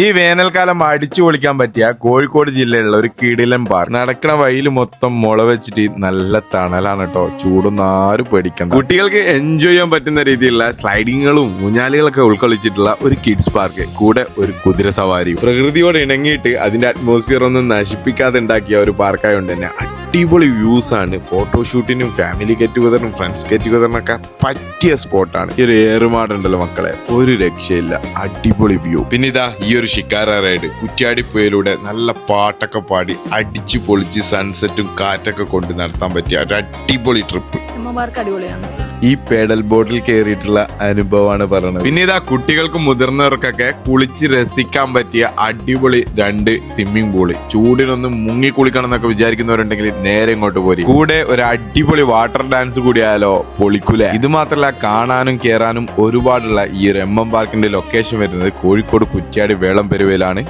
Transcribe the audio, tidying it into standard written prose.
ഈ വേനൽക്കാലം അടിച്ചു പൊളിക്കാൻ പറ്റിയ കോഴിക്കോട് ജില്ലയിലുള്ള ഒരു കിടിലൻ പാർക്ക്. നടക്കണ വഴിയിൽ മൊത്തം മുള വെച്ചിട്ട് നല്ല തണലാണ് കേട്ടോ. ചൂടൊന്നും ആരും പേടിക്കണ്ട. കുട്ടികൾക്ക് എൻജോയ് ചെയ്യാൻ പറ്റുന്ന രീതിയിലുള്ള സ്ലൈഡിങ്ങുകളും ഊഞ്ഞാലുകളൊക്കെ ഉൾക്കൊള്ളിച്ചിട്ടുള്ള ഒരു കിഡ്സ് പാർക്ക്, കൂടെ ഒരു കുതിര സവാരിയും. പ്രകൃതിയോട് ഇണങ്ങിയിട്ട് അതിന്റെ അറ്റ്മോസ്ഫിയർ ഒന്നും നശിപ്പിക്കാതെ ഉണ്ടാക്കിയ ഒരു പാർക്കായതുകൊണ്ട് തന്നെ അടിപൊളി വ്യൂസ് ആണ്. ഫോട്ടോഷൂട്ടിനും ഫാമിലി ഗെറ്റ് ടുഗദറിനും ഫ്രണ്ട്സ് ഗെറ്റ് ടുഗദറിനൊക്കെ പറ്റിയ സ്പോട്ടാണ്. ഈ ഒരു ഏറുമാടുണ്ടല്ലോ മക്കളെ, ഒരു രക്ഷയില്ല, അടിപൊളി വ്യൂ. പിന്നെ ഇതാ ഈ ഒരു ഷിക്കാര റൈഡ് കുറ്റ്യാടിപ്പുഴയിലൂടെ നല്ല പാട്ടൊക്കെ പാടി അടിച്ചു പൊളിച്ച് സൺസെറ്റും കാറ്റൊക്കെ കൊണ്ട് നടത്താൻ പറ്റിയ ഒരു അടിപൊളി ട്രിപ്പ്. അടിപൊളിയാണ്. ഈ പെഡൽ ബോട്ടിൽ കയറിയിട്ടുള്ള അനുഭവമാണ് പറയുന്നത്. പിന്നെ ഇതാ കുട്ടികൾക്കും മുതിർന്നവർക്കൊക്കെ കുളിച്ച് രസിക്കാൻ പറ്റിയ അടിപൊളി 2 സ്വിമ്മിംഗ് പൂള്. ചൂടിനൊന്ന് മുങ്ങി കുളിക്കണം എന്നൊക്കെ വിചാരിക്കുന്നവരുണ്ടെങ്കിൽ നേരെ ഇങ്ങോട്ട് പോരി. കൂടെ ഒരു അടിപൊളി വാട്ടർ ഡാൻസ് കൂടി ആയാലോ, പൊളിക്കൂലേ. ഇത് മാത്രമല്ല, കാണാനും കയറാനും ഒരുപാടുള്ള ഈ ഒരു പാർക്കിന്റെ ലൊക്കേഷൻ വരുന്നത് കോഴിക്കോട് കുറ്റ്യാടി വേളം പെരുവയിലാണ്.